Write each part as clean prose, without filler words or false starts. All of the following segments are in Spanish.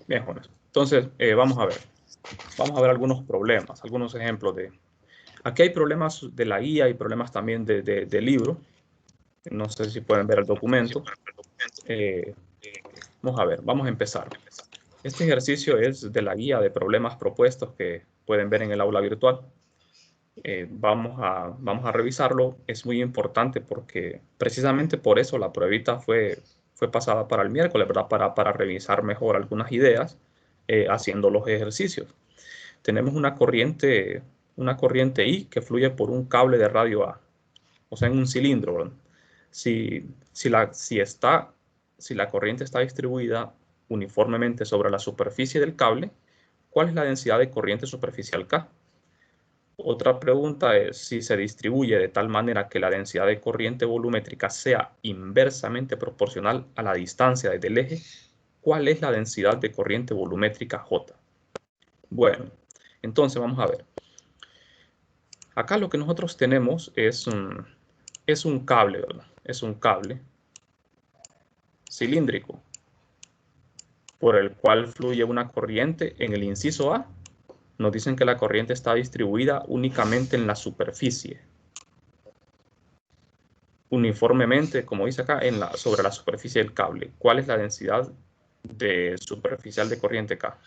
Bien, jóvenes. Entonces, vamos a ver. Vamos a ver algunos problemas, algunos ejemplos de... Aquí hay problemas de la guía y problemas también del libro. No sé si pueden ver el documento. Vamos a ver, vamos a empezar. Este ejercicio es de la guía de problemas propuestos que pueden ver en el aula virtual. Vamos a revisarlo. Es muy importante porque precisamente por eso la pruebita fue pasada para el miércoles, ¿verdad? Para revisar mejor algunas ideas haciendo los ejercicios. Tenemos una corriente I que fluye por un cable de radio A, o sea, en un cilindro, ¿verdad? Si la corriente está distribuida uniformemente sobre la superficie del cable, ¿cuál es la densidad de corriente superficial K? Otra pregunta es si se distribuye de tal manera que la densidad de corriente volumétrica sea inversamente proporcional a la distancia desde el eje, ¿cuál es la densidad de corriente volumétrica J? Bueno, entonces vamos a ver. Acá lo que nosotros tenemos es un cable, ¿verdad? Es un cable cilíndrico por el cual fluye una corriente en el inciso A. Nos dicen que la corriente está distribuida únicamente en la superficie, uniformemente, como dice acá, sobre la superficie del cable. ¿Cuál es la densidad superficial de corriente K?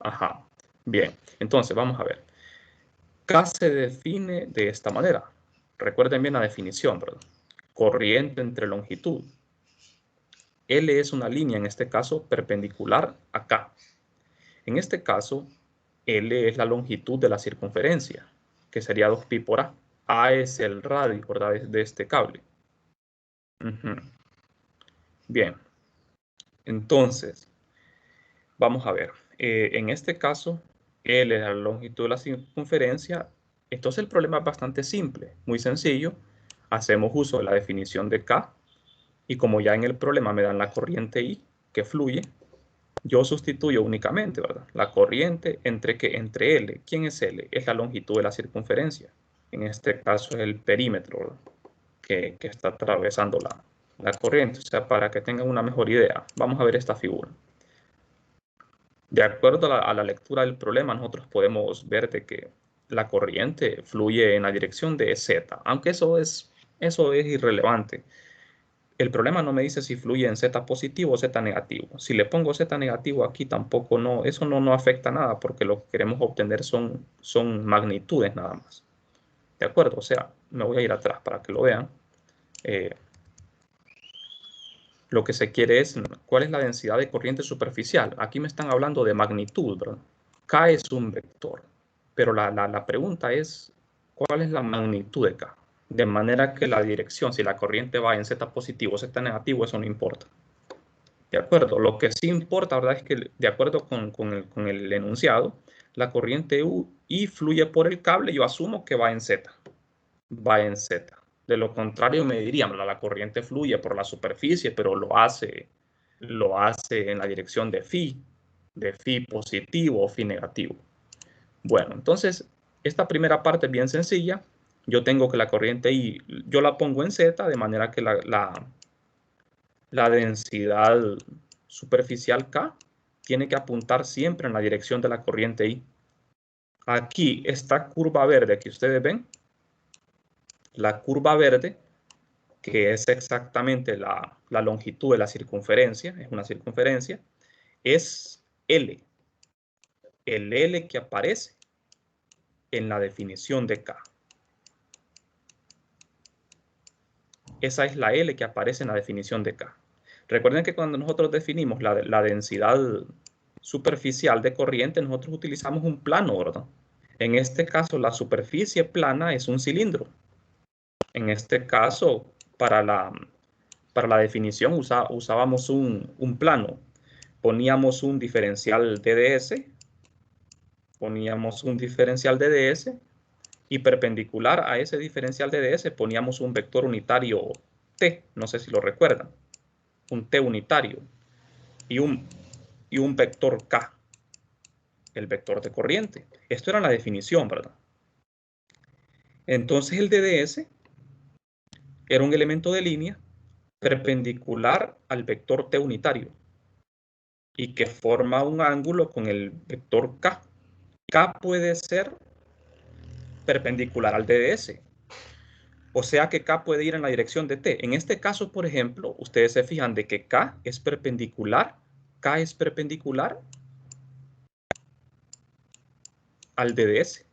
Ajá. Bien, entonces vamos a ver. K se define de esta manera. Recuerden bien la definición, ¿verdad? Corriente entre longitud. L es una línea, en este caso, perpendicular a K. En este caso, L es la longitud de la circunferencia, que sería 2pi por A. A es el radio, ¿verdad?, de este cable. Bien, entonces, vamos a ver. En este caso, L es la longitud de la circunferencia. Entonces el problema es bastante simple, muy sencillo. Hacemos uso de la definición de K y como ya en el problema me dan la corriente I que fluye, yo sustituyo únicamente, ¿verdad?, la corriente entre L. ¿Quién es L? Es la longitud de la circunferencia. En este caso es el perímetro, ¿verdad?, que está atravesando la corriente. O sea, para que tengan una mejor idea, vamos a ver esta figura. De acuerdo a la lectura del problema, nosotros podemos ver de que la corriente fluye en la dirección de Z, aunque eso es irrelevante. El problema no me dice si fluye en Z positivo o Z negativo. Si le pongo Z negativo aquí tampoco eso no afecta nada porque lo que queremos obtener son magnitudes nada más. ¿De acuerdo? O sea, me voy a ir atrás para que lo vean. Lo que se quiere es cuál es la densidad de corriente superficial. Aquí me están hablando de magnitud, ¿verdad? K es un vector, pero la pregunta es cuál es la magnitud de K. De manera que la dirección, si la corriente va en Z positivo o Z negativo, eso no importa. De acuerdo, lo que sí importa, ¿verdad?, es que de acuerdo con el enunciado, la corriente I fluye por el cable, yo asumo que va en Z. Va en Z. De lo contrario me dirían, la corriente fluye por la superficie, pero lo hace en la dirección de phi positivo o phi negativo. Bueno, entonces, esta primera parte es bien sencilla. Yo tengo que la corriente I, yo la pongo en Z, de manera que la densidad superficial K tiene que apuntar siempre en la dirección de la corriente I. Aquí, esta curva verde que ustedes ven, la curva verde, que es exactamente la longitud de la circunferencia, es una circunferencia, es L. El L que aparece en la definición de K. Esa es la L que aparece en la definición de K. Recuerden que cuando nosotros definimos la densidad superficial de corriente, nosotros utilizamos un plano, ¿verdad? En este caso, la superficie plana es un cilindro. En este caso, para la definición usábamos un plano. Poníamos un diferencial DDS, y perpendicular a ese diferencial DDS poníamos un vector unitario T, no sé si lo recuerdan, un T unitario, y un vector K, el vector de corriente. Esto era la definición, ¿verdad? Entonces el DDS era un elemento de línea perpendicular al vector T unitario. y que forma un ángulo con el vector K. K puede ser perpendicular al DDS. O sea que K puede ir en la dirección de T. En este caso, por ejemplo, ustedes se fijan de que K es perpendicular al DDS.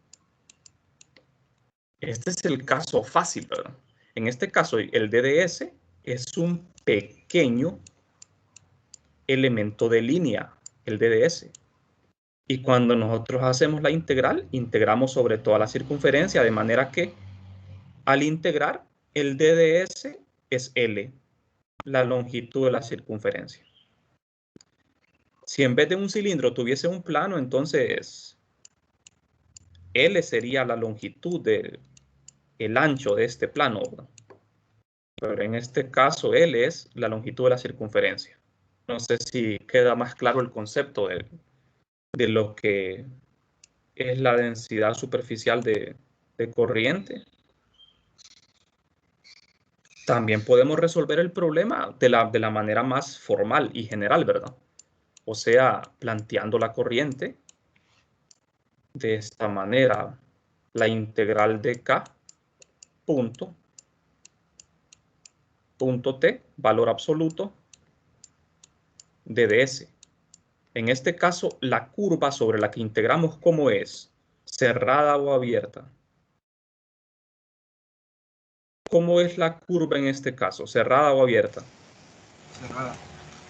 Este es el caso fácil, ¿verdad? En este caso, el DDS es un pequeño elemento de línea, el DDS. Y cuando nosotros hacemos la integral, integramos sobre toda la circunferencia, de manera que al integrar, el DDS es L, la longitud de la circunferencia. Si en vez de un cilindro tuviese un plano, entonces L sería la longitud del ancho de este plano, ¿verdad? Pero en este caso L es la longitud de la circunferencia. No sé si queda más claro el concepto de lo que es la densidad superficial de corriente. También podemos resolver el problema de la manera más formal y general, ¿verdad? O sea, planteando la corriente de esta manera, la integral de K punto T, valor absoluto de ds. En este caso, la curva sobre la que integramos, ¿cómo es? ¿Cerrada o abierta? ¿Cómo es la curva en este caso? ¿Cerrada o abierta? Cerrada.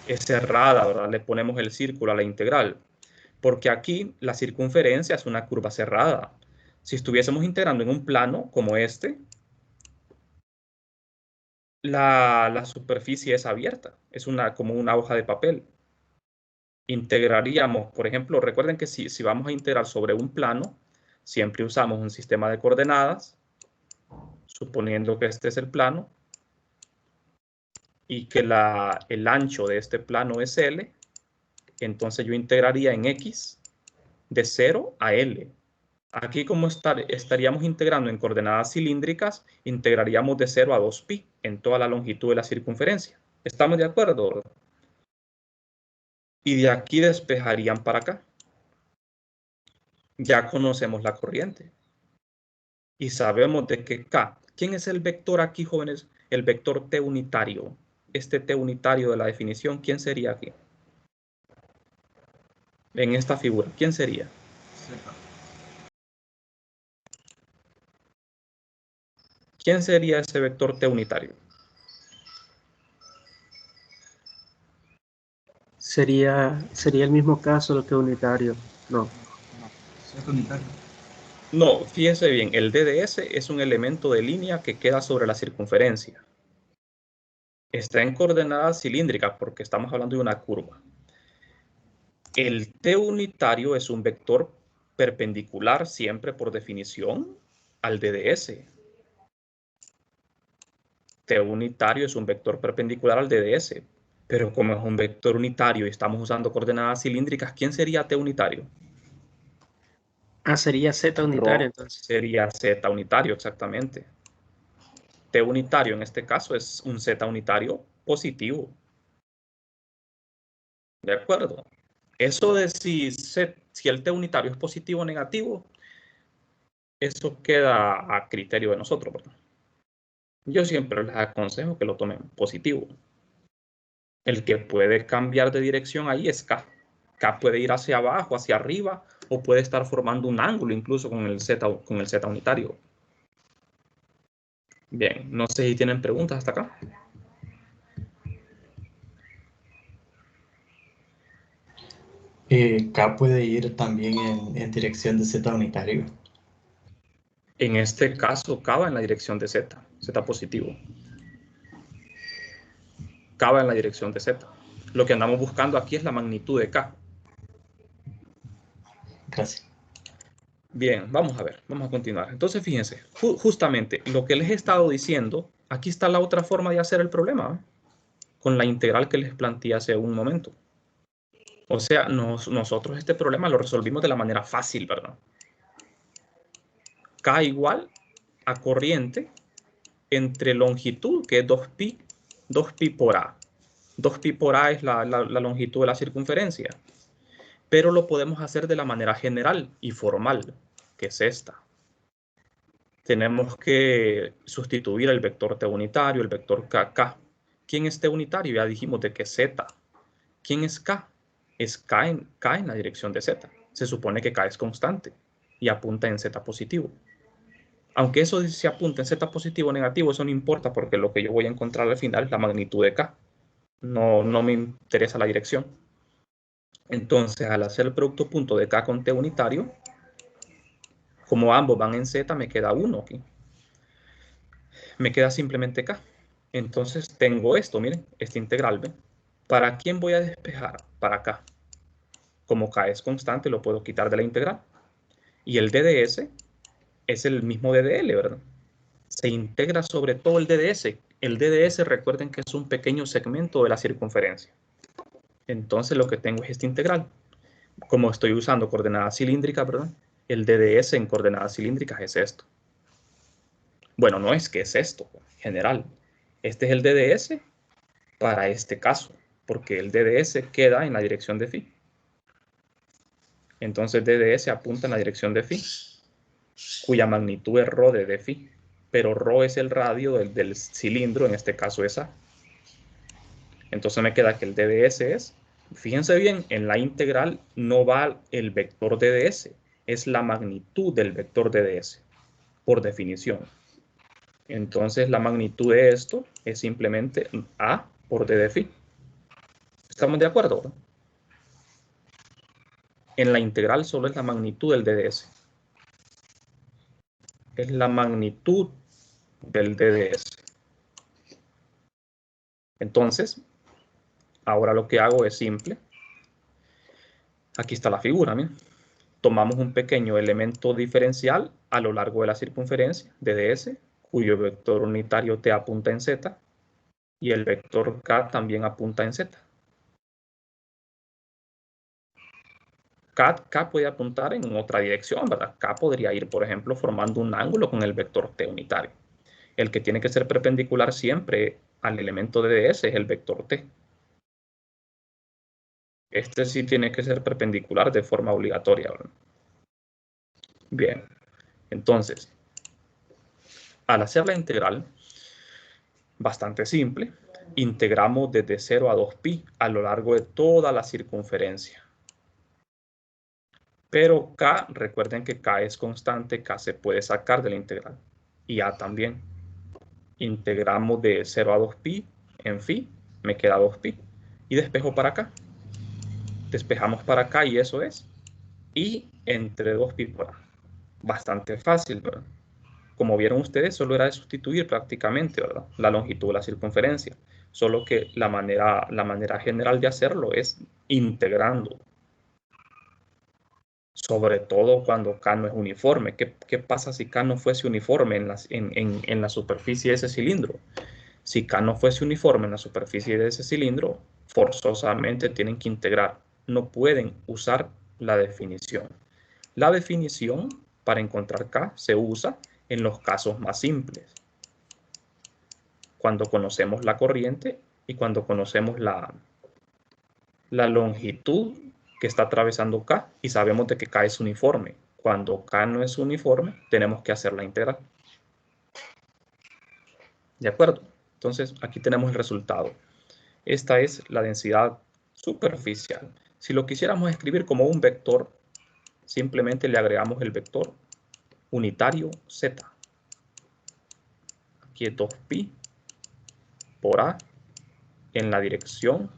Es cerrada, ¿verdad? Le ponemos el círculo a la integral. Porque aquí la circunferencia es una curva cerrada. Si estuviésemos integrando en un plano como este, la superficie es abierta. Es como una hoja de papel. Integraríamos, por ejemplo, recuerden que si vamos a integrar sobre un plano, siempre usamos un sistema de coordenadas, suponiendo que este es el plano, y que el ancho de este plano es L, entonces yo integraría en X de 0 a L. Aquí como estaríamos integrando en coordenadas cilíndricas, integraríamos de 0 a 2pi en toda la longitud de la circunferencia. ¿Estamos de acuerdo? Y de aquí despejarían para acá. Ya conocemos la corriente. Y sabemos de que K. ¿Quién es el vector aquí, jóvenes? El vector T unitario. Este T unitario de la definición, ¿quién sería aquí? En esta figura, ¿quién sería? Z. ¿Quién sería ese vector T unitario? Sería el mismo caso lo que unitario. No. Z unitario. No, fíjense bien, el DDS es un elemento de línea que queda sobre la circunferencia. Está en coordenadas cilíndricas porque estamos hablando de una curva. El T unitario es un vector perpendicular siempre por definición al DDS. T unitario es un vector perpendicular al DDS. Pero como es un vector unitario y estamos usando coordenadas cilíndricas, ¿quién sería T unitario? Ah, sería Z unitario entonces. Sería Z unitario, exactamente. T unitario en este caso es un Z unitario positivo. ¿De acuerdo? Eso de si el T unitario es positivo o negativo, eso queda a criterio de nosotros, ¿verdad? Yo siempre les aconsejo que lo tomen positivo. El que puede cambiar de dirección ahí es K. K puede ir hacia abajo, hacia arriba, o puede estar formando un ángulo incluso con el Z unitario. Bien, no sé si tienen preguntas hasta acá. K puede ir también en dirección de Z unitario. En este caso, K va en la dirección de Z, Z positivo. K va en la dirección de Z. Lo que andamos buscando aquí es la magnitud de K. Gracias. Bien, vamos a ver, vamos a continuar. Entonces, fíjense, justamente lo que les he estado diciendo, aquí está la otra forma de hacer el problema, con la integral que les planteé hace un momento. O sea, nosotros este problema lo resolvimos de la manera fácil, ¿verdad? K igual a corriente entre longitud, que es 2pi por A. 2pi por a es la longitud de la circunferencia. Pero lo podemos hacer de la manera general y formal, que es esta. Tenemos que sustituir el vector t unitario, el vector k. ¿Quién es t unitario? Ya dijimos de que z. ¿Quién es k? Es k en la dirección de z. Se supone que k es constante y apunta en z positivo. Aunque eso se apunta en z positivo o negativo, eso no importa porque lo que yo voy a encontrar al final es la magnitud de k. No me interesa la dirección. Entonces, al hacer el producto punto de k con t unitario, como ambos van en z, me queda 1 aquí. Me queda simplemente k. Entonces tengo esto, miren, esta integral, ¿ven? ¿Para quién voy a despejar? Para k. Como k es constante, lo puedo quitar de la integral. Y el DDS es el mismo DDL, ¿verdad? Se integra sobre todo el DDS. El DDS, recuerden que es un pequeño segmento de la circunferencia. Entonces lo que tengo es esta integral. Como estoy usando coordenadas cilíndricas, ¿verdad? El DDS en coordenadas cilíndricas es esto. Bueno, no es que es esto, general. Este es el DDS para este caso, porque el DDS queda en la dirección de phi. Entonces DDS apunta en la dirección de phi, cuya magnitud es ρ de phi, pero ρ es el radio del cilindro, en este caso es A. Entonces me queda que el DDS es, fíjense bien, en la integral no va el vector DDS, es la magnitud del vector DDS, por definición. Entonces la magnitud de esto es simplemente A por d de phi. ¿Estamos de acuerdo, ¿no? En la integral solo es la magnitud del DDS. Es la magnitud del DDS. Entonces, ahora lo que hago es simple. Aquí está la figura, miren. Tomamos un pequeño elemento diferencial a lo largo de la circunferencia, DDS, cuyo vector unitario t apunta en z, y el vector k también apunta en z. K puede apuntar en otra dirección, ¿verdad? K podría ir, por ejemplo, formando un ángulo con el vector t unitario. El que tiene que ser perpendicular siempre al elemento DDS es el vector t. Este sí tiene que ser perpendicular de forma obligatoria, ¿verdad? Bien, entonces, al hacer la integral, bastante simple, integramos desde 0 a 2pi a lo largo de toda la circunferencia. Pero k, recuerden que k es constante, k se puede sacar de la integral. Y a también. Integramos de 0 a 2pi en phi, me queda 2pi. Y despejo para acá. Despejamos para acá y eso es. Y entre 2pi por a. Bastante fácil, ¿verdad? Como vieron ustedes, solo era de sustituir prácticamente, ¿verdad? La longitud de la circunferencia. Solo que la manera general de hacerlo es integrando. Sobre todo cuando K no es uniforme. ¿Qué pasa si K no fuese uniforme en la superficie de ese cilindro? Si K no fuese uniforme en la superficie de ese cilindro, forzosamente tienen que integrar. No pueden usar la definición. La definición para encontrar K se usa en los casos más simples. Cuando conocemos la corriente y cuando conocemos la longitud que está atravesando K y sabemos de que K es uniforme. Cuando K no es uniforme, tenemos que hacer la integral. ¿De acuerdo? Entonces, aquí tenemos el resultado. Esta es la densidad superficial. Si lo quisiéramos escribir como un vector, simplemente le agregamos el vector unitario z. Aquí es 2pi por a en la dirección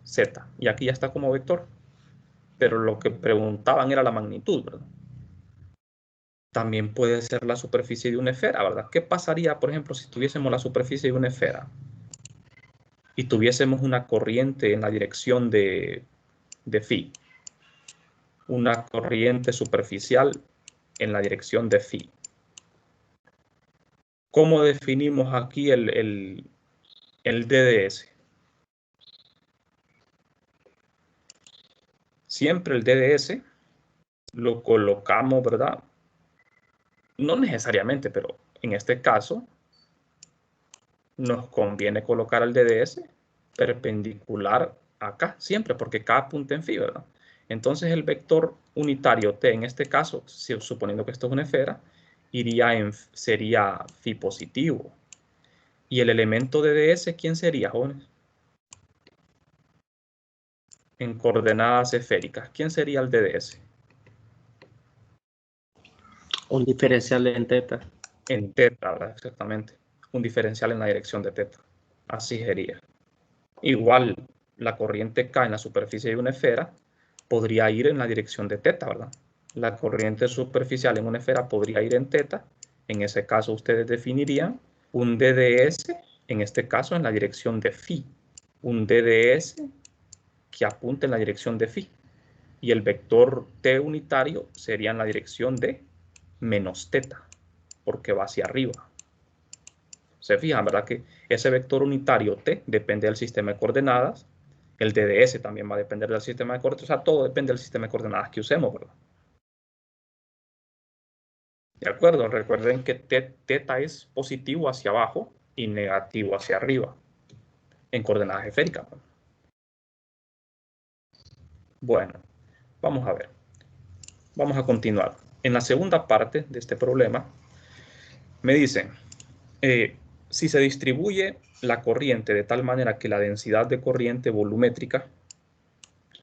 z. Y aquí ya está como vector. Pero lo que preguntaban era la magnitud, ¿verdad? También puede ser la superficie de una esfera, ¿verdad? ¿Qué pasaría, por ejemplo, si tuviésemos la superficie de una esfera y tuviésemos una corriente en la dirección de phi? Una corriente superficial en la dirección de phi. ¿Cómo definimos aquí el DDS? Siempre el DDS lo colocamos, ¿verdad? No necesariamente, pero en este caso nos conviene colocar el DDS perpendicular acá, siempre, porque K apunta en phi, ¿verdad? Entonces el vector unitario T, en este caso, suponiendo que esto es una esfera, sería phi positivo. ¿Y el elemento de ds quién sería, jóvenes? En coordenadas esféricas, ¿quién sería el de ds? Un diferencial en teta. En teta, ¿verdad? Exactamente. Un diferencial en la dirección de teta. Así sería. Igual, la corriente K en la superficie de una esfera podría ir en la dirección de teta, ¿verdad? La corriente superficial en una esfera podría ir en teta. En ese caso, ustedes definirían un DDS, en este caso, en la dirección de phi. Un DDS que apunte en la dirección de phi. Y el vector T unitario sería en la dirección de menos teta, porque va hacia arriba. Se fijan, ¿verdad? Que ese vector unitario T depende del sistema de coordenadas. El DDS también va a depender del sistema de coordenadas. O sea, todo depende del sistema de coordenadas que usemos, ¿verdad? ¿De acuerdo? Recuerden que teta es positivo hacia abajo y negativo hacia arriba en coordenadas esféricas. Bueno, vamos a ver. Vamos a continuar. En la segunda parte de este problema, me dicen, si se distribuye la corriente de tal manera que la densidad de corriente volumétrica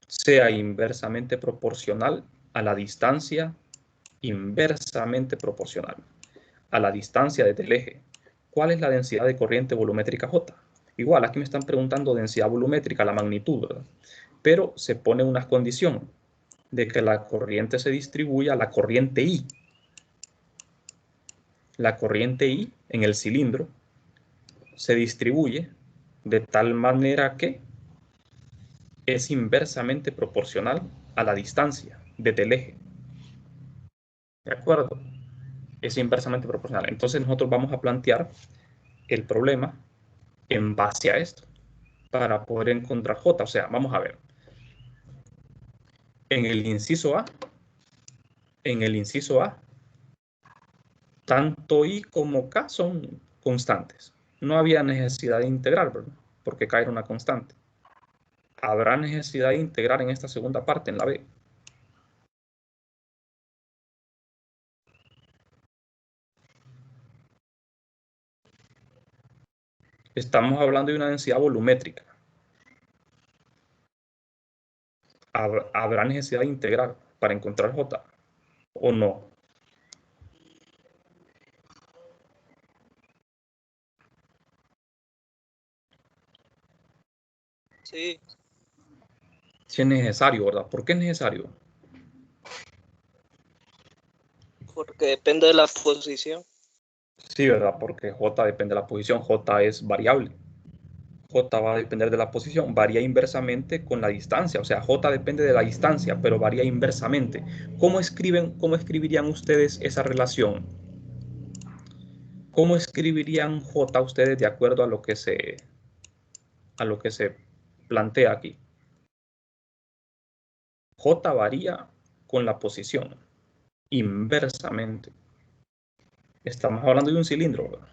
sea inversamente proporcional a la distancia, inversamente proporcional a la distancia desde el eje. ¿Cuál es la densidad de corriente volumétrica J? Igual, aquí me están preguntando densidad volumétrica, la magnitud, ¿verdad? Pero se pone una condición de que la corriente se distribuya, la corriente I. La corriente I en el cilindro se distribuye de tal manera que es inversamente proporcional a la distancia desde el eje. ¿De acuerdo? Es inversamente proporcional. Entonces nosotros vamos a plantear el problema en base a esto para poder encontrar J. O sea, vamos a ver. En el inciso A, tanto I como K son constantes. No había necesidad de integrar, ¿verdad? Porque K era una constante. ¿Habrá necesidad de integrar en esta segunda parte, en la B? Estamos hablando de una densidad volumétrica. ¿Habrá necesidad de integrar para encontrar J o no? Sí, Si es necesario, ¿verdad? ¿Por qué es necesario? porque depende de la posición. Sí, ¿verdad? Porque J depende de la posición. J es variable. J va a depender de la posición. Varía inversamente con la distancia. O sea, J depende de la distancia, pero varía inversamente. ¿Cómo escribirían ustedes esa relación? ¿Cómo escribirían J ustedes de acuerdo a lo que se plantea aquí? J varía con la posición, inversamente. Estamos hablando de un cilindro, ¿verdad?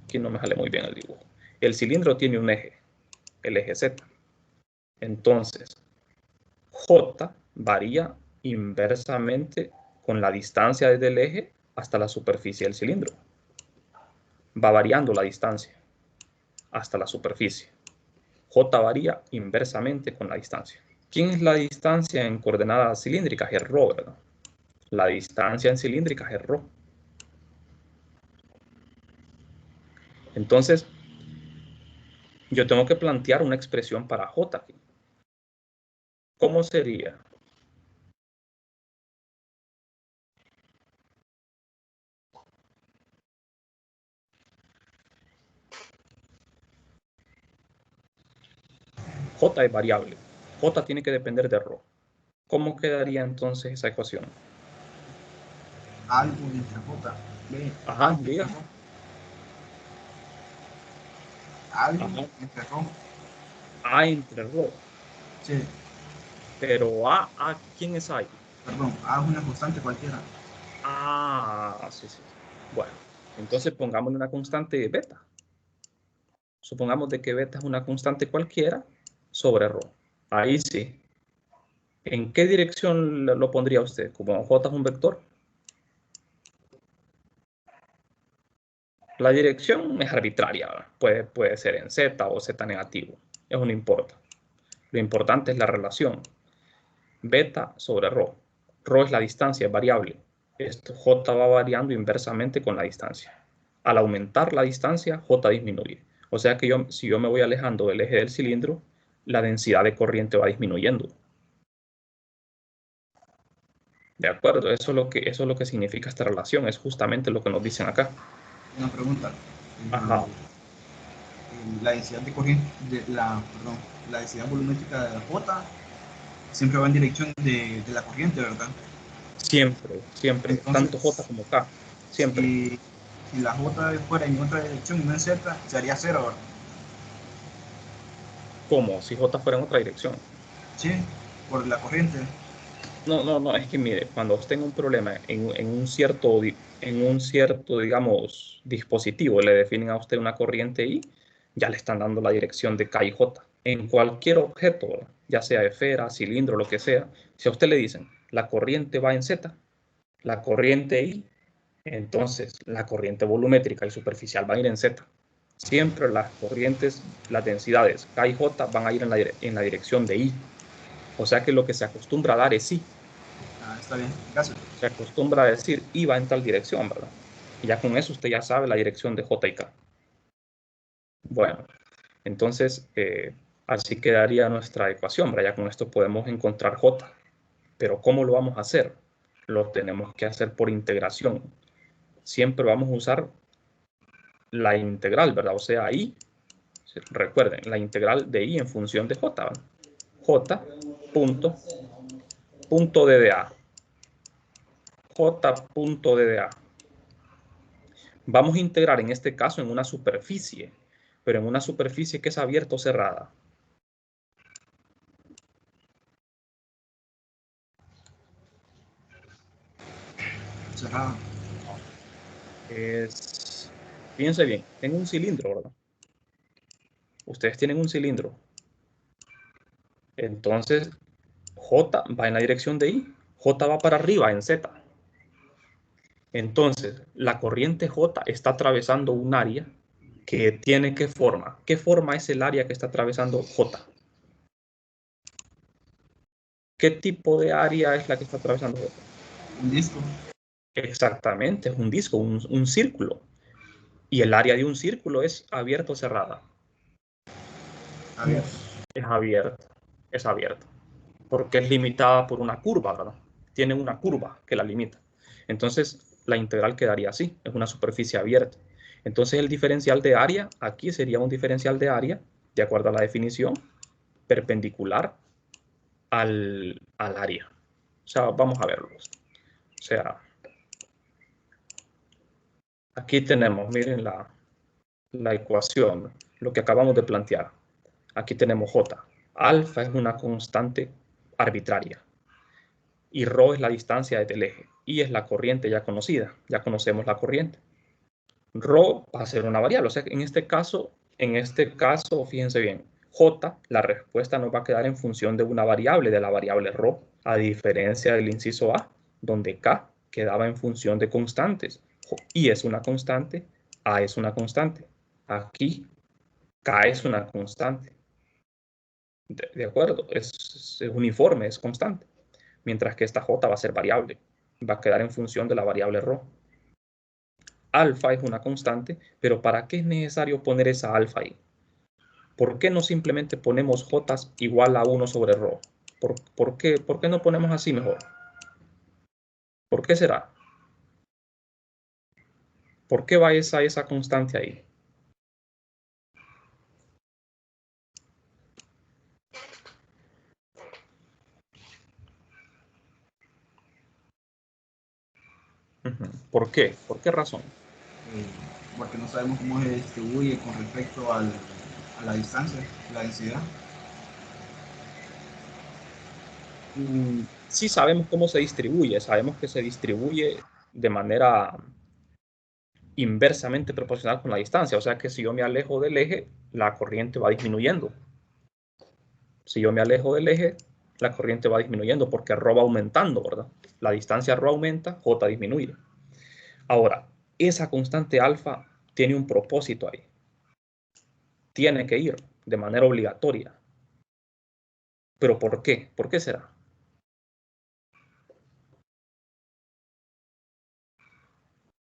Aquí no me sale muy bien el dibujo. El cilindro tiene un eje, el eje Z. Entonces, J varía inversamente con la distancia desde el eje hasta la superficie del cilindro. Va variando la distancia hasta la superficie. J varía inversamente con la distancia. ¿Quién es la distancia en coordenadas cilíndricas? Es ρ, ¿verdad? La distancia en cilíndricas es ρ. Entonces, yo tengo que plantear una expresión para J aquí. ¿Cómo sería? J es variable. J tiene que depender de ρ. ¿Cómo quedaría entonces esa ecuación? Algo entre J, B. Ajá, diga. Algo Ajá. entre J. A entre ρ. Sí, Pero ¿quién es ahí? perdón, A es una constante cualquiera. Sí. Bueno, entonces pongámosle una constante beta. Supongamos de que beta es una constante cualquiera sobre ρ. Ahí sí. ¿En qué dirección lo pondría usted? ¿Como J es un vector? La dirección es arbitraria, ¿verdad? Puede ser en Z o Z negativo. Eso no importa. Lo importante es la relación. Beta sobre ρ. Ρ es la distancia, es variable. Esto J va variando inversamente con la distancia. Al aumentar la distancia, J disminuye. O sea que si yo me voy alejando del eje del cilindro, la densidad de corriente va disminuyendo. ¿De acuerdo? Eso es lo que significa esta relación. Es justamente lo que nos dicen acá. Una pregunta. Ajá. La densidad de corriente, la densidad volumétrica de la J siempre va en dirección de la corriente, ¿verdad? Siempre, siempre. Entonces, tanto J como K. Siempre. Si la J fuera en otra dirección y no en Z, sería cero, ¿verdad? ¿Cómo? Si J fuera en otra dirección. Sí, por la corriente. No, es que mire, cuando usted tenga un problema en un cierto, digamos, dispositivo, le definen a usted una corriente I, ya le están dando la dirección de K y J. En cualquier objeto, ya sea esfera, cilindro, lo que sea, si a usted le dicen, la corriente va en Z, la corriente I, entonces la corriente volumétrica y superficial van a ir en Z. Siempre las corrientes, las densidades K y J van a ir en la dirección de I. O sea que lo que se acostumbra a dar es I. Está bien, gracias. Se acostumbra a decir I va en tal dirección, ¿verdad? Y ya con eso usted ya sabe la dirección de J y K. Bueno, entonces así quedaría nuestra ecuación, ¿verdad? Ya con esto podemos encontrar J. Pero ¿cómo lo vamos a hacer? Lo tenemos que hacer por integración. Siempre vamos a usar la integral, ¿verdad? O sea, I, recuerden, la integral de I en función de J, ¿verdad? J punto DDA. J punto DDA. Vamos a integrar en este caso en una superficie, pero en una superficie que es abierta o cerrada. Cerrado. Fíjense bien, tengo un cilindro, ¿verdad? Ustedes tienen un cilindro. Entonces, J va en la dirección de I, J va para arriba en Z. Entonces, la corriente J está atravesando un área que tiene ¿qué forma? ¿Qué forma es el área que está atravesando J? ¿Qué tipo de área es la que está atravesando J? Un disco. Exactamente, es un disco, un círculo. Y el área de un círculo es abierta o cerrada. Abierto. Es abierta, es abierta. Porque es limitada por una curva, ¿verdad? Tiene una curva que la limita. Entonces, la integral quedaría así, es una superficie abierta. Entonces, el diferencial de área, aquí sería un diferencial de área, de acuerdo a la definición, perpendicular al área. O sea, vamos a verlo. O sea, aquí tenemos, miren la ecuación, lo que acabamos de plantear. Aquí tenemos J. Alfa es una constante arbitraria. Y ρ es la distancia desde el eje. Y es la corriente ya conocida. Ya conocemos la corriente. Ρ va a ser una variable. O sea, en este caso, fíjense bien, J, la respuesta nos va a quedar en función de una variable, de la variable ρ, a diferencia del inciso A, donde K quedaba en función de constantes. I es una constante, A es una constante. Aquí, K es una constante. De acuerdo, es uniforme, es constante. Mientras que esta J va a ser variable. Va a quedar en función de la variable ρ. Alfa es una constante, pero ¿para qué es necesario poner esa alfa ahí? ¿Por qué no simplemente ponemos J igual a 1 sobre ρ? ¿Por qué no ponemos así mejor? ¿Por qué será? ¿Por qué va esa constante ahí? ¿Por qué? ¿Por qué razón? Porque no sabemos cómo se distribuye con respecto a la distancia, la densidad. Sí sabemos cómo se distribuye. Sabemos que se distribuye de manera inversamente proporcional con la distancia. O sea que si yo me alejo del eje, la corriente va disminuyendo. Si yo me alejo del eje, la corriente va disminuyendo porque ρ va aumentando, ¿verdad? La distancia ρ aumenta, J disminuye. Ahora, esa constante alfa tiene un propósito ahí. Tiene que ir de manera obligatoria. ¿Pero por qué? ¿Por qué será?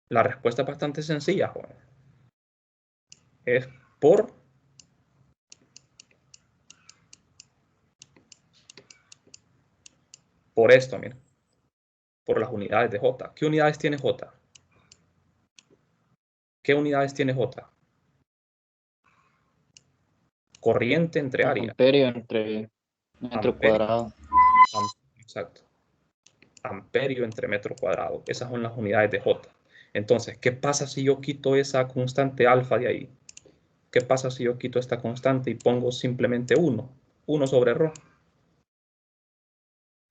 La respuesta es bastante sencilla, joven. Es por esto, miren. Por las unidades de J. ¿Qué unidades tiene J? ¿Qué unidades tiene J? Corriente entre área. Amperio entre metro cuadrado. Exacto. Amperio entre metro cuadrado. Esas son las unidades de J. Entonces, ¿qué pasa si yo quito esa constante alfa de ahí? ¿Qué pasa si yo quito esta constante y pongo simplemente 1? 1 sobre ρ.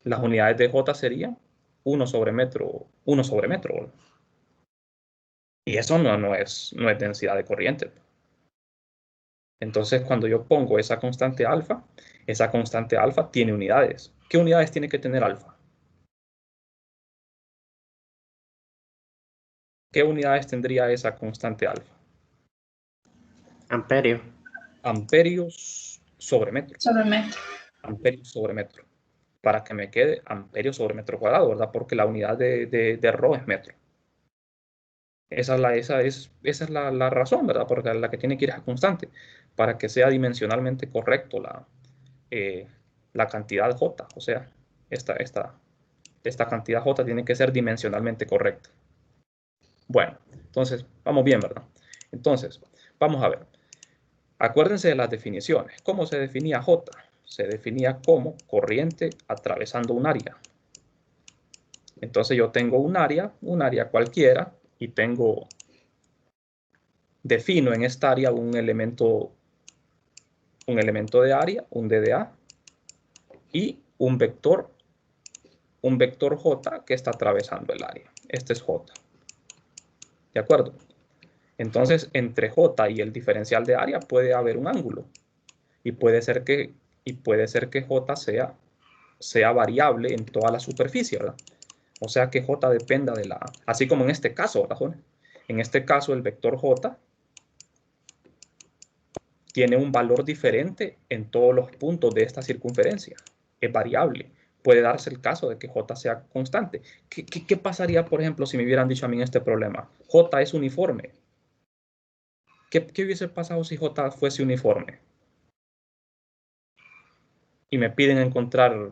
Las unidades de J serían 1 sobre metro. ¿Verdad? Y eso no es densidad de corriente. Entonces, cuando yo pongo esa constante alfa tiene unidades. ¿Qué unidades tiene que tener alfa? ¿Qué unidades tendría esa constante alfa? Amperio. Amperios sobre metro. Sobre metro. Amperios sobre metro. Para que me quede amperios sobre metro cuadrado, ¿verdad? Porque la unidad de ρ es metro. Esa es la razón, ¿verdad? Porque la que tiene que ir es constante. Para que sea dimensionalmente correcto la cantidad J. O sea, esta cantidad J tiene que ser dimensionalmente correcta. Bueno, entonces, vamos bien, ¿verdad? Entonces, vamos a ver. Acuérdense de las definiciones. ¿Cómo se definía J? Se definía como corriente atravesando un área. Entonces yo tengo un área cualquiera, y defino en esta área un elemento de área, un DDA, y un vector J que está atravesando el área. Este es J. ¿De acuerdo? Entonces, entre J y el diferencial de área puede haber un ángulo. Y puede ser que J sea variable en toda la superficie, ¿verdad? O sea que J dependa de así como en este caso, ¿verdad? En este caso, el vector J tiene un valor diferente en todos los puntos de esta circunferencia. Es variable. Puede darse el caso de que J sea constante. ¿Qué pasaría, por ejemplo, si me hubieran dicho a mí en este problema? J es uniforme. ¿Qué hubiese pasado si J fuese uniforme? Y me piden encontrar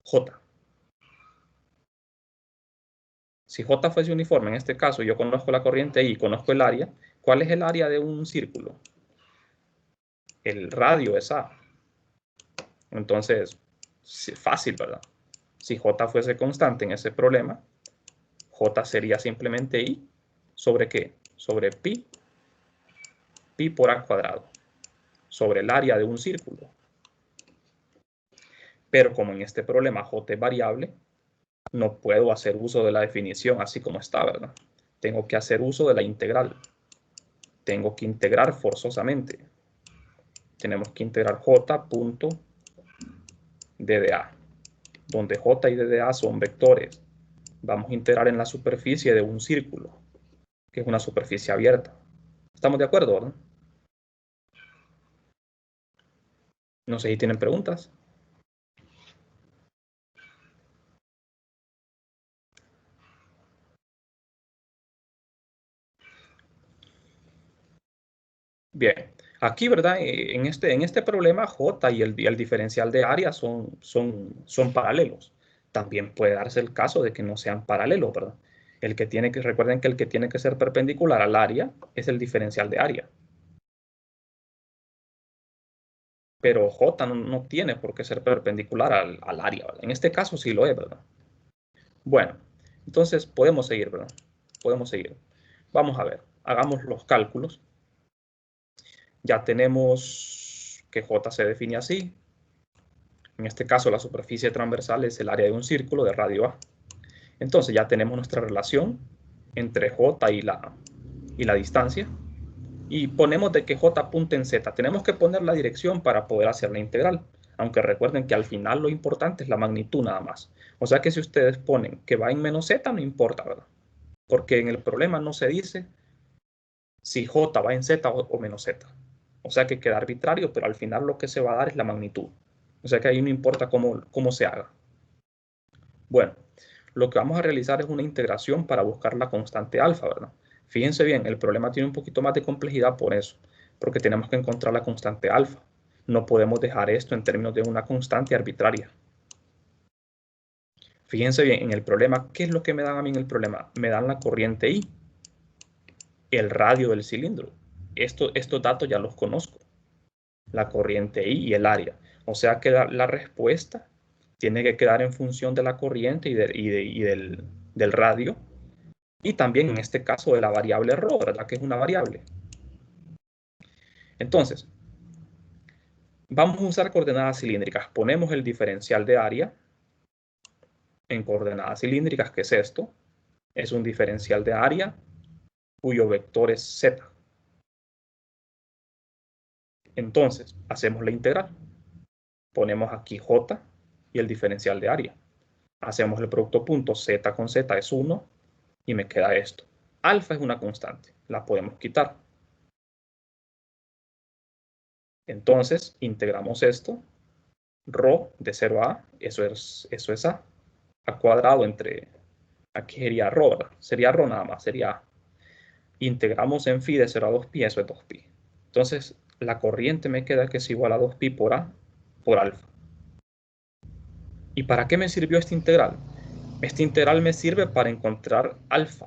J. Si J fuese uniforme, en este caso, yo conozco la corriente I, conozco el área. ¿Cuál es el área de un círculo? El radio es A. Entonces, fácil, ¿verdad? Si J fuese constante en ese problema, J sería simplemente I sobre ¿qué? Sobre pi por A cuadrado, sobre el área de un círculo. Pero como en este problema J es variable, no puedo hacer uso de la definición así como está, ¿verdad? Tengo que hacer uso de la integral. Tengo que integrar forzosamente. Tenemos que integrar J punto DDA, donde J y DDA son vectores. Vamos a integrar en la superficie de un círculo, que es una superficie abierta. ¿Estamos de acuerdo, verdad? No sé si tienen preguntas. Bien, aquí, ¿verdad? En este problema, J y el diferencial de área son paralelos. También puede darse el caso de que no sean paralelos, ¿verdad? Recuerden que el que tiene que ser perpendicular al área es el diferencial de área. Pero J no tiene por qué ser perpendicular al área, ¿verdad? En este caso sí lo es, ¿verdad? Bueno, entonces podemos seguir, ¿verdad? Podemos seguir. Vamos a ver, hagamos los cálculos. Ya tenemos que J se define así. En este caso, la superficie transversal es el área de un círculo de radio A. Entonces ya tenemos nuestra relación entre J y la distancia. Y ponemos de que J apunte en Z. Tenemos que poner la dirección para poder hacer la integral. Aunque recuerden que al final lo importante es la magnitud nada más. O sea que si ustedes ponen que va en menos Z, no importa, ¿verdad? Porque en el problema no se dice si J va en Z o menos Z. O sea que queda arbitrario, pero al final lo que se va a dar es la magnitud. O sea que ahí no importa cómo se haga. Bueno, lo que vamos a realizar es una integración para buscar la constante alfa, ¿verdad? Fíjense bien, el problema tiene un poquito más de complejidad por eso, porque tenemos que encontrar la constante alfa. No podemos dejar esto en términos de una constante arbitraria. Fíjense bien, en el problema, ¿qué es lo que me dan a mí en el problema? Me dan la corriente I, el radio del cilindro. Estos datos ya los conozco. La corriente I y el área. O sea que la respuesta tiene que quedar en función de la corriente y del radio. Y también en este caso de la variable ρ, ¿verdad? Que es una variable. Entonces, vamos a usar coordenadas cilíndricas. Ponemos el diferencial de área en coordenadas cilíndricas, que es esto. Es un diferencial de área cuyo vector es z. Entonces, hacemos la integral. Ponemos aquí j y el diferencial de área. Hacemos el producto punto, z con z es 1 y me queda esto. Alfa es una constante, la podemos quitar. Entonces, integramos esto. Rho de 0 a A, eso es A. A cuadrado entre, aquí sería Rho, ¿verdad? Sería Rho nada más, sería A. Integramos en phi de 0 a 2pi, eso es 2pi. Entonces, la corriente me queda que es igual a 2pi por A por alfa. ¿Y para qué me sirvió esta integral? Esta integral me sirve para encontrar alfa,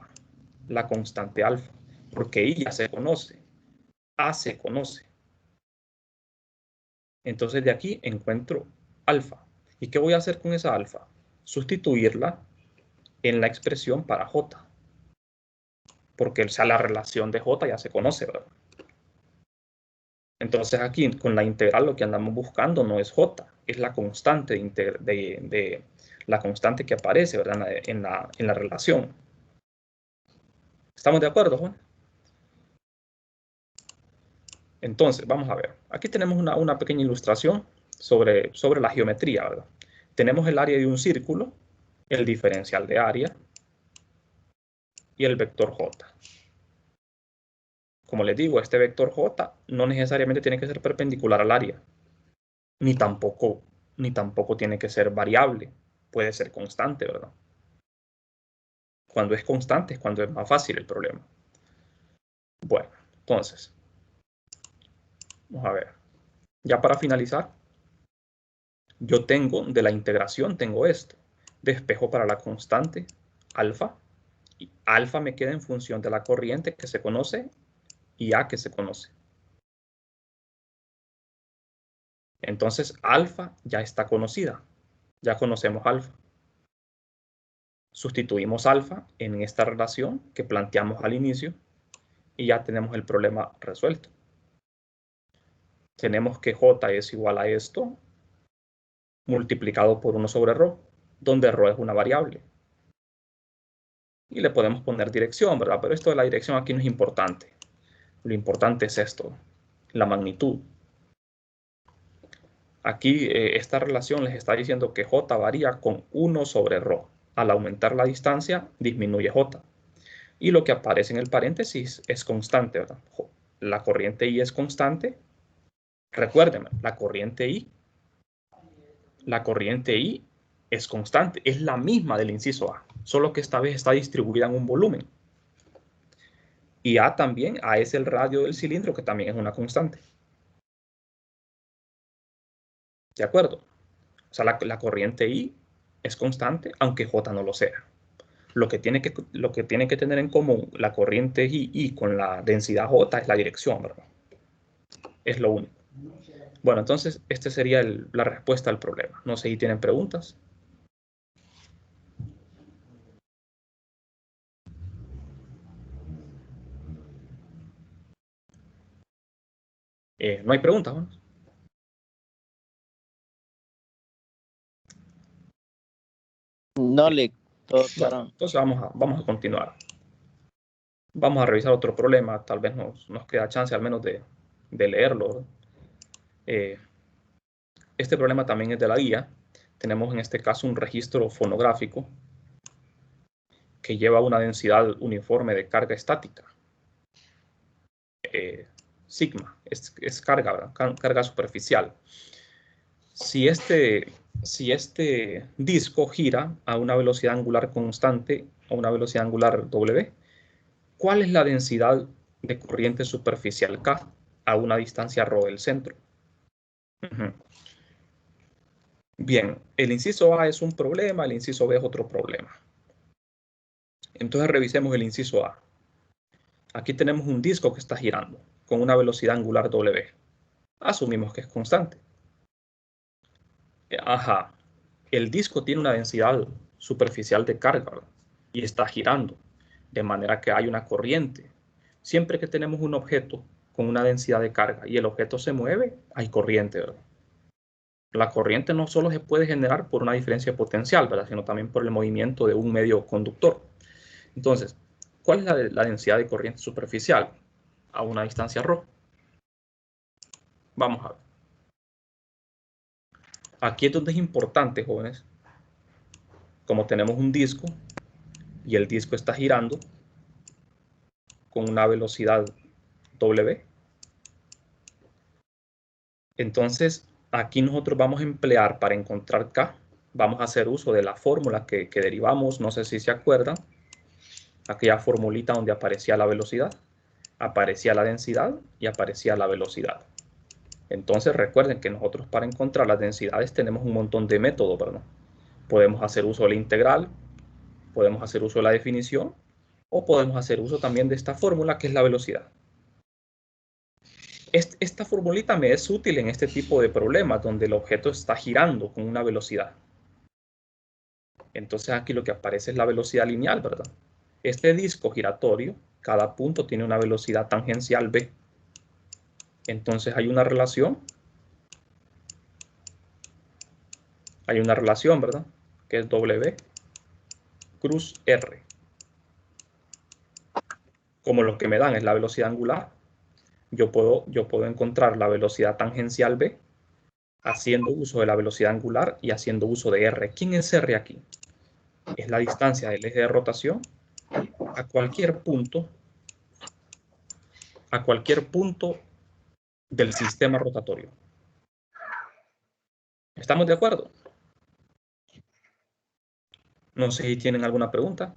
la constante alfa, porque I ya se conoce, A se conoce. Entonces de aquí encuentro alfa. ¿Y qué voy a hacer con esa alfa? Sustituirla en la expresión para J. Porque la relación de J ya se conoce, ¿verdad? Entonces aquí con la integral lo que andamos buscando no es J, es la constante la constante que aparece, ¿verdad? En la relación. ¿Estamos de acuerdo, Juan? Entonces, vamos a ver. Aquí tenemos una pequeña ilustración sobre la geometría, ¿verdad? Tenemos el área de un círculo, el diferencial de área y el vector J. Como les digo, este vector J no necesariamente tiene que ser perpendicular al área, ni tampoco tiene que ser variable, puede ser constante, ¿verdad? Cuando es constante es cuando es más fácil el problema. Bueno, entonces, vamos a ver. Ya para finalizar, yo tengo de la integración, tengo esto. Despejo para la constante alfa. Y alfa me queda en función de la corriente que se conoce y A que se conoce. Entonces, alfa ya está conocida. Ya conocemos alfa. Sustituimos alfa en esta relación que planteamos al inicio y ya tenemos el problema resuelto. Tenemos que J es igual a esto multiplicado por 1 sobre ρ, donde ρ es una variable. Y le podemos poner dirección, ¿verdad? Pero esto de la dirección aquí no es importante. Lo importante es esto, la magnitud. Aquí esta relación les está diciendo que J varía con 1 sobre ρ. Al aumentar la distancia, disminuye J. Y lo que aparece en el paréntesis es constante, ¿verdad? La corriente I es constante. Recuérdenme, la corriente I es constante, es la misma del inciso A, solo que esta vez está distribuida en un volumen. Y A también, A es el radio del cilindro, que también es una constante. ¿De acuerdo? O sea, la corriente I es constante, aunque J no lo sea. Lo que tiene que tener en común la corriente I con la densidad J es la dirección, ¿verdad? Es lo único. Bueno, entonces, esta sería la respuesta al problema. No sé si tienen preguntas. No hay preguntas, ¿no? No le todo Bueno, claro. entonces vamos a continuar. Vamos a revisar otro problema, tal vez nos queda chance al menos de leerlo. Este problema también es de la guía. Tenemos en este caso un registro fonográfico que lleva una densidad uniforme de carga estática. Sigma, es carga, ¿verdad? Carga superficial. Si este disco gira a una velocidad angular constante, a una velocidad angular W, ¿cuál es la densidad de corriente superficial K a una distancia ρ del centro? Bien, el inciso A es un problema, el inciso B es otro problema. Entonces revisemos el inciso A. Aquí tenemos un disco que está girando con una velocidad angular W. Asumimos que es constante. Ajá, el disco tiene una densidad superficial de carga, ¿verdad? Y está girando, de manera que hay una corriente. Siempre que tenemos un objeto con una densidad de carga y el objeto se mueve, hay corriente, ¿verdad? La corriente no solo se puede generar por una diferencia potencial, ¿verdad? Sino también por el movimiento de un medio conductor. Entonces, ¿cuál es la densidad de corriente superficial a una distancia ρ? Vamos a ver. Aquí es donde es importante, jóvenes, como tenemos un disco y el disco está girando con una velocidad W, entonces aquí nosotros vamos a emplear para encontrar K, vamos a hacer uso de la fórmula que derivamos, no sé si se acuerdan, aquella formulita donde aparecía la velocidad, aparecía la densidad y aparecía la velocidad. Entonces recuerden que nosotros para encontrar las densidades tenemos un montón de métodos, ¿verdad? Podemos hacer uso de la integral, podemos hacer uso de la definición, o podemos hacer uso también de esta fórmula que es la velocidad. Esta formulita me es útil en este tipo de problemas donde el objeto está girando con una velocidad. Entonces aquí lo que aparece es la velocidad lineal, ¿verdad? Este disco giratorio, cada punto tiene una velocidad tangencial v. Entonces hay una relación, ¿verdad? Que es W cruz R. Como lo que me dan es la velocidad angular, yo puedo encontrar la velocidad tangencial v haciendo uso de la velocidad angular y haciendo uso de R. ¿Quién es R aquí? Es la distancia del eje de rotación a cualquier punto del sistema rotatorio. ¿Estamos de acuerdo? No sé si tienen alguna pregunta.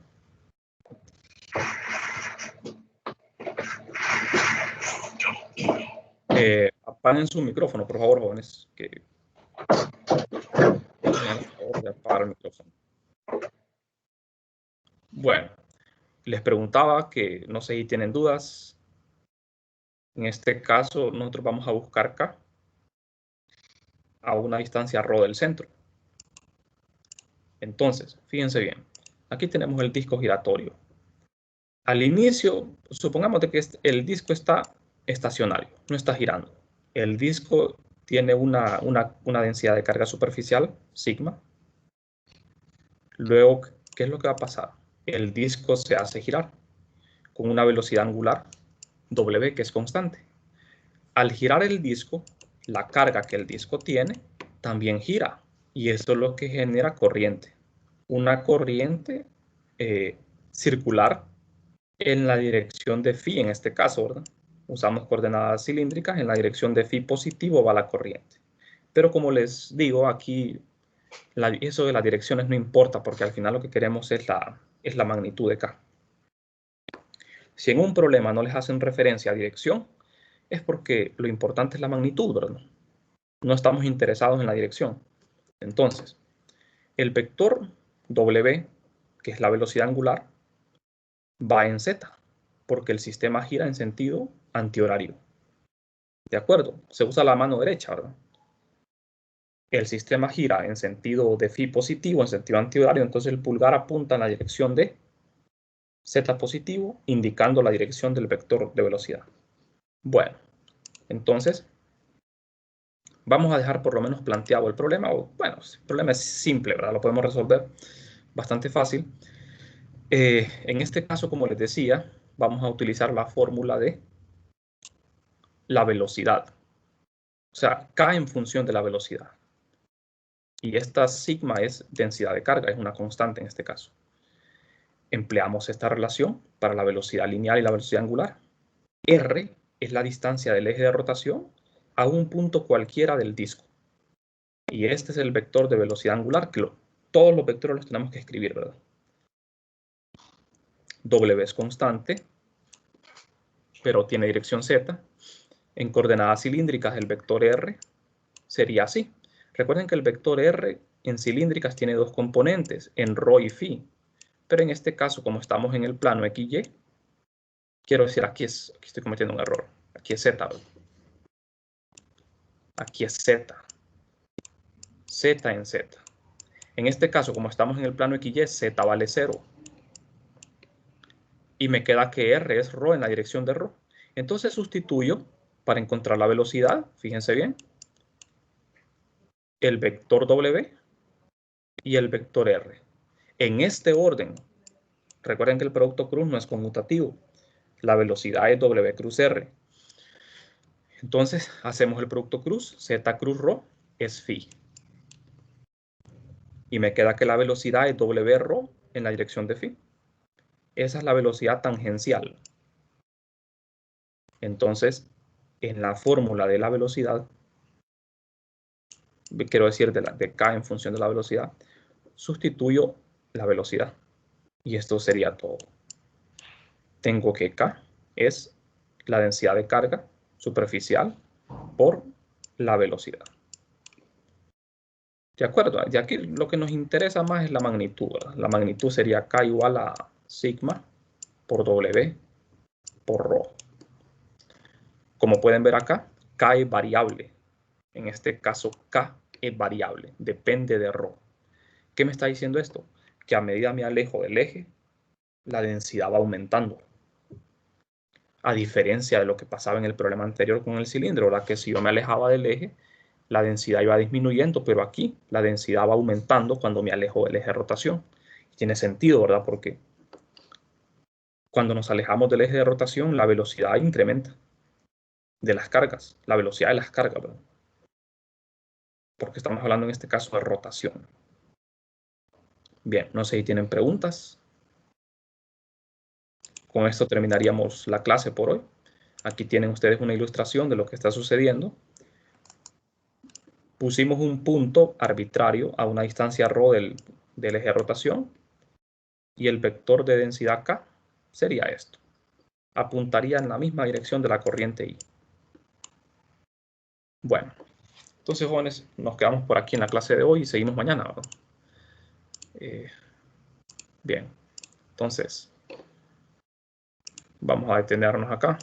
Apaguen su micrófono, por favor, jóvenes. Por favor, de apagar el micrófono. Bueno, les preguntaba que no sé si tienen dudas. En este caso, nosotros vamos a buscar K a una distancia ρ del centro. Entonces, fíjense bien. Aquí tenemos el disco giratorio. Al inicio, supongamos que el disco está estacionario, no está girando. El disco tiene una densidad de carga superficial, sigma. Luego, ¿qué es lo que va a pasar? El disco se hace girar con una velocidad angular, W, que es constante. Al girar el disco, la carga que el disco tiene también gira. Y eso es lo que genera corriente. Una corriente circular en la dirección de phi, en este caso, ¿verdad? Usamos coordenadas cilíndricas, en la dirección de phi positivo va la corriente. Pero como les digo, aquí eso de las direcciones no importa, porque al final lo que queremos es la magnitud de K. Si en un problema no les hacen referencia a dirección, es porque lo importante es la magnitud, ¿verdad? No estamos interesados en la dirección. Entonces, el vector W, que es la velocidad angular, va en Z, porque el sistema gira en sentido antihorario. ¿De acuerdo? Se usa la mano derecha, ¿verdad? El sistema gira en sentido de phi positivo, en sentido antihorario, entonces el pulgar apunta en la dirección de Z positivo, indicando la dirección del vector de velocidad. Bueno, entonces, vamos a dejar por lo menos planteado el problema. Bueno, el problema es simple, ¿verdad? Lo podemos resolver bastante fácil. En este caso, como les decía, vamos a utilizar la fórmula de la velocidad. O sea, K en función de la velocidad. Y esta sigma es densidad de carga, es una constante en este caso. Empleamos esta relación para la velocidad lineal y la velocidad angular. R es la distancia del eje de rotación a un punto cualquiera del disco. Y este es el vector de velocidad angular, que todos los vectores los tenemos que escribir, ¿verdad? W es constante, pero tiene dirección Z. En coordenadas cilíndricas, el vector R sería así. Recuerden que el vector R en cilíndricas tiene dos componentes, en ρ y φ. Pero en este caso, como estamos en el plano XY, quiero decir, aquí estoy cometiendo un error. Aquí es Z, ¿verdad? Aquí es Z. Z en Z. En este caso, como estamos en el plano XY, Z vale 0. Y me queda que R es ρ en la dirección de ρ. Entonces sustituyo para encontrar la velocidad, fíjense bien, el vector W y el vector R. En este orden, recuerden que el producto cruz no es conmutativo. La velocidad es W cruz R. Entonces hacemos el producto cruz, Z cruz ρ es phi. Y me queda que la velocidad es W ρ en la dirección de phi. Esa es la velocidad tangencial. Entonces, en la fórmula de la velocidad, quiero decir de K en función de la velocidad, sustituyo la velocidad. Y esto sería todo. Tengo que K es la densidad de carga superficial por la velocidad. ¿De acuerdo? Y aquí lo que nos interesa más es la magnitud, ¿verdad? La magnitud sería K igual a sigma por W por ρ. Como pueden ver acá, K es variable. En este caso, K es variable, depende de ρ. ¿Qué me está diciendo esto? Que a medida me alejo del eje, la densidad va aumentando. A diferencia de lo que pasaba en el problema anterior con el cilindro, ¿verdad? Que si yo me alejaba del eje, la densidad iba disminuyendo, pero aquí la densidad va aumentando cuando me alejo del eje de rotación. Tiene sentido, ¿verdad? Porque cuando nos alejamos del eje de rotación, la velocidad incrementa de las cargas, la velocidad de las cargas, ¿verdad? Porque estamos hablando en este caso de rotación. Bien, no sé si tienen preguntas. Con esto terminaríamos la clase por hoy. Aquí tienen ustedes una ilustración de lo que está sucediendo. Pusimos un punto arbitrario a una distancia ρ del eje de rotación y el vector de densidad K sería esto. Apuntaría en la misma dirección de la corriente I. Bueno, entonces jóvenes, nos quedamos por aquí en la clase de hoy y seguimos mañana, ¿verdad? Bien, entonces vamos a detenernos acá.